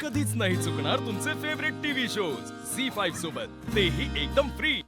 कधीच नाही चुकणार तुमचे फेवरेट टीव्ही शोज झी5 सोबत, तेही एकदम फ्री।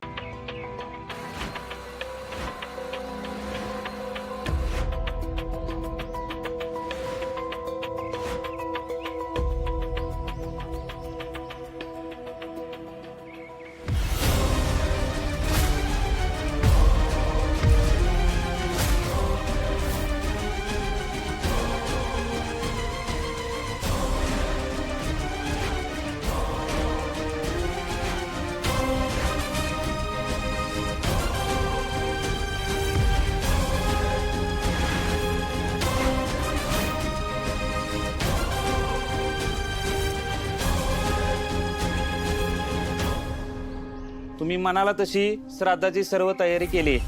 तुम्ही म्हणाला तशी श्राद्धाची सर्व तयारी केली।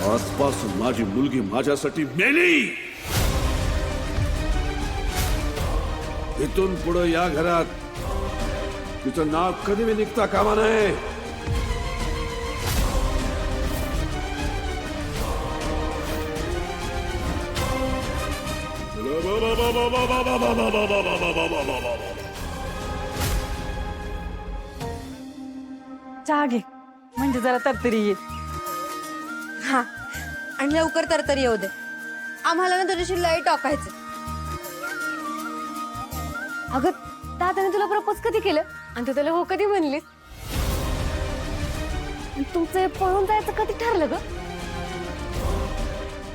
आजपासून माझी मुलगी माझ्यासाठी मेली। इथून पुढे या घरात तिचं नाव कधी मी निघता कामा नये। चहा घे म्हणजे जरा तरतरी येईल। हा, आणि लवकर तर येऊ दे, आम्हाला ना तुझ्याशी लय टाकायचं। अगं दादाने तुला प्रपोज कधी केलं आणि तू त्याला हो कधी म्हणलीस? तुमचं पळून जायचं कधी ठरलं ग?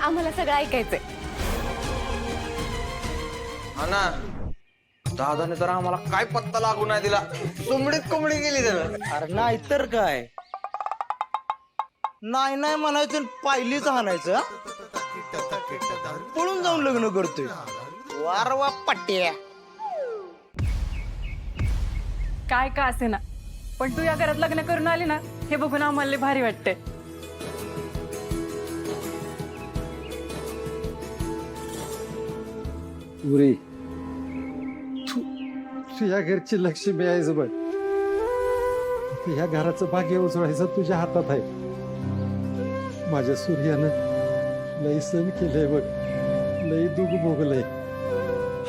आम्हाला सगळं ऐकायचंय। हा ना, दादाने तर आम्हाला काय पत्ता लागू नाही दिला, कोंबडीत कोंबडी गेली त्यानं। अरे नाही तर काय, नाही नाही म्हणायचं पाहिलीच हाणायचं, पळून जाऊन लग्न करतोय। वारवा पट्ट्या काय का असे ना, पण तू या घरात लग्न करून आली ना, हे बघून आम्हाला लय भारी वाटतंय। उरी तू या घरची लक्ष्मी आहेस बघ। या घराचं भाग्य उजवायचं तुझ्या हातात आहे। माझ्या सूर्यानं लई सण केलंय बघ, लई दुःख भोगलंय।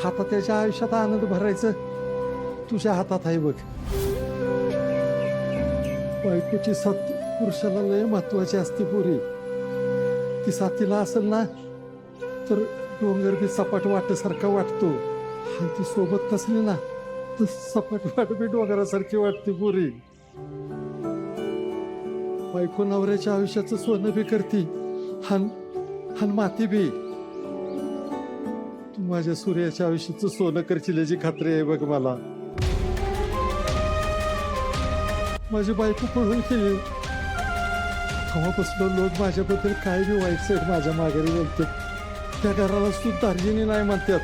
आता त्याच्या आयुष्यात आनंद भरायचं तुझ्या हातात आहे बघ। बायकोची साथ पुरुषाला लय महत्वाची असते पुरी। ती साथीला असेल ना तर डोंगर बी सपाट वाटेसारखा वाटतो, आणि ती सोबत नसली ना तर सपाट वाट बी डोंगरासारखी वाटते पुरी। बायको नवऱ्याच्या आयुष्याचं सोनं बी करती, हान माती बी। तू माझ्या सूर्याच्या आयुष्याचं सोनं करशील याची खात्री आहे बघ मला। माझी बायको पळून गेली तेव्हापासून लोक माझ्याबद्दल काय बी वाईट साईड माझ्या माघारी बोलतात। त्या घराला सुद्धा दार्जिनी नाही म्हणतात।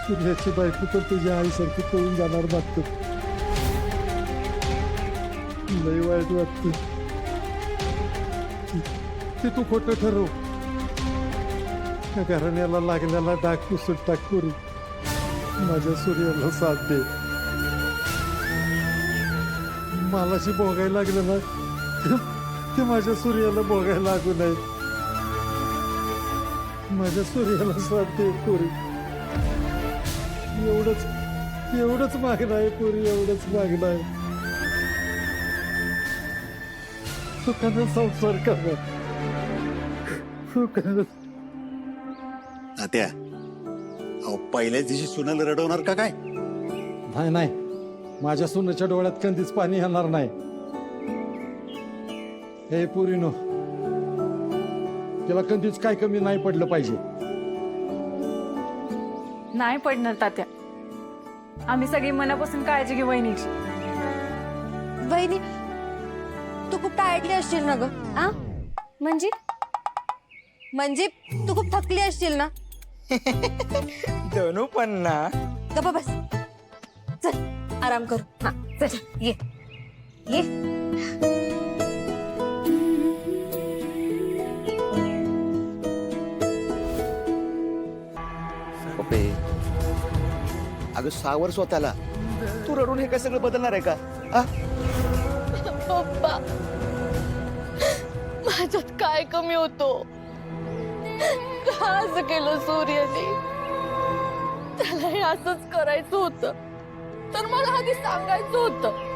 सूर्याची बायको तर तुझ्या आईसारखी पळून जाणार म्हणतात, लई वाईट वाटतं। ते तू खोटं ठरव, त्या घराण्याला लागलेला डाग पुसून टाक पुरी। माझ्या सूर्याला साथ दे। मला जी भोगायला लागलं ना ते माझ्या सूर्याला भोगायला लागू नये। माझ्या सूर्याला साथ दे पुरी। एवढंच मागणं आहे पुरी, एवढंच मागणं आहे। सुखानं संसार करा, सुखानं। तात्या, अहो पहिल्याच दिवशी सुनाला रडवणार का काय? नाही नाही, माझ्या सुनेच्या डोळ्यात कधीच पाणी येणार नाही। हे पुरीनो, तिला कधीच काय कमी नाही पडलं पाहिजे। नाही पडणार तात्या, आम्ही सगळी मनापासून काळजी घेऊ वहिनीची। वहिनी, तू खूप टाळटली असशील ना ग आ म्हणजे म्हणजे तू खूप थकली असशील ना धनू पण ना गप्पा बस चल आराम कर हा चल ये ये पप्पे अगं सावर स्वतःला तू रडून हे काय सगळं बदलणार आहे का आ? पप्पा माझ्यात काय कमी होतो का असं केलं सूर्याने त्याला हे असंच करायचं होतं तर मला आधी सांगायचं होतं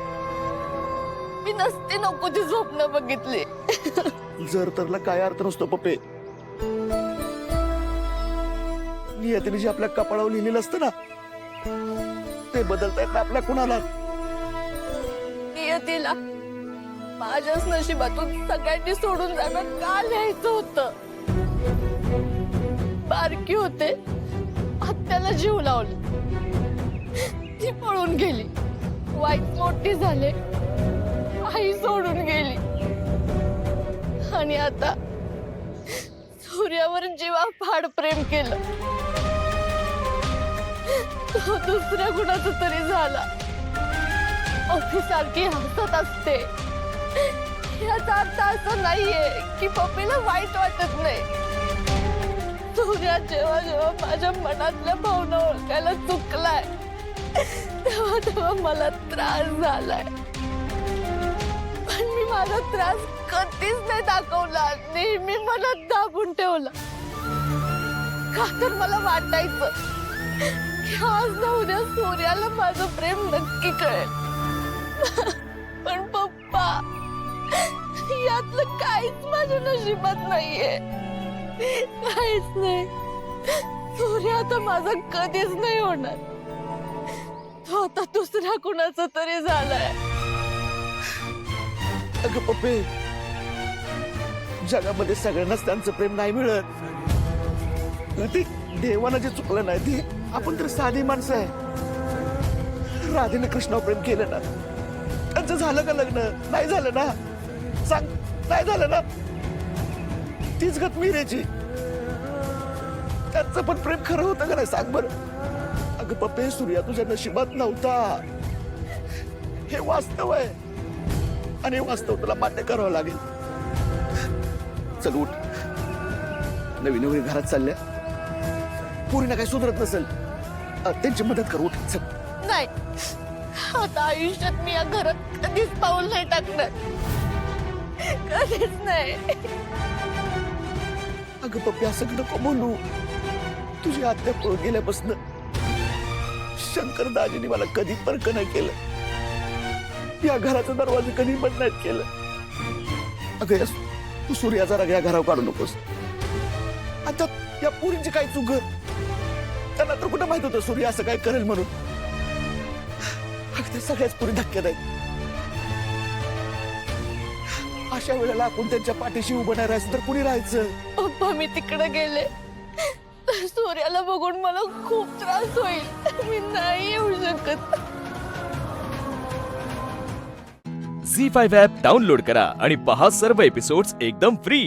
मी नसते नको ती स्वप्न बघितली जर तरला काय अर्थ नसतो पप्पे नियतीने जे आपल्या कपाळावर लिहिलेलं असतं ना ते बदलता येत ना आपल्या कुणाला नियतीला माझ्याच नशिबातून सगळ्यांनी सोडून जाणं का लिहायचं होतं बारकी होते आत्याला जीव लावला ती पळून गेली वाईट मोठी झाले आई सोडून गेली आणि आता सूर्यावर जीवाफाड प्रेम केलं तो दुसऱ्या कुणाचा तरी झाला सारखी हसत असते याचा अर्थ असं नाहीये की पप्पीला वाईट वाटत नाही सूर्या जेव्हा जेव्हा माझ्या मनातल्या भावना ओळखायला चुकलाय तेव्हा तेव्हा मला त्रास झालाय पण मी माझा त्रास कधीच नाही दाखवला नेहमी मनात दाबून ठेवला का तर मला वाटायचं की आज ना उद्या सूर्याला माझं प्रेम नक्की कळेल पण पप्पा यातलं काहीच माझ्या नशिबात नाहीये काहीच नाही सूर्य आता माझा कधीच नाही होणार तो आता दुसऱ्या कुणाचा तरी झालाय अगं पप्पे जगामध्ये सगळ्यांनाच त्यांचं प्रेम नाही मिळत ते देवानं जे चुकलं नाही ते आपण तर साधी माणसं आहे राधेने कृष्णावर प्रेम केलं ना त्यांचं झालं का लग्न नाही झालं ना सांग नाही झालं ना तीच गत मीरेची त्यांचं पण प्रेम खरं होतं का नाही सांग बरं अगं पप्पे सूर्या तुझ्या नशिबात नव्हता हे वास्तव आहे आणि हे वास्तव तुला मान्य करावं लागेल चल उठ नवीन नवीन घरात चालल्या पुरीना काही सुधरत नसेल त्यांची मदत कर उठ चल नाही आता आयुष्यात मी या घरात कधीच पाऊल नाही टाकणार कधीच नाही अगं पप्पी असं नको बोलू तुझी आत्या पळून गेल्यापासून शंकर दाजीने मला कधी पर्क नाही केलं या घराचा दरवाजा कधी बंद नाही केलं अगं तू सूर्याचा राग या घरावर काढू नकोस आता या पुरीची काय चूक त्यांना तर कुठं माहित होतं सूर्य असं काय करेल म्हणून अगं त्या सगळ्याच पुरी धक्क्यात आहेत अशा वेळेला आपण त्यांच्या पाठीशी उभं नाही राहायचं तर कुणी राहायचं पप्पा मी तिकडे गेले तर सूर्याला बघून मला खूप त्रास होईल मी नाही येऊ शकत झी5 ॲप डाउनलोड करा आणि पहा सर्व एपिसोड्स एकदम फ्री.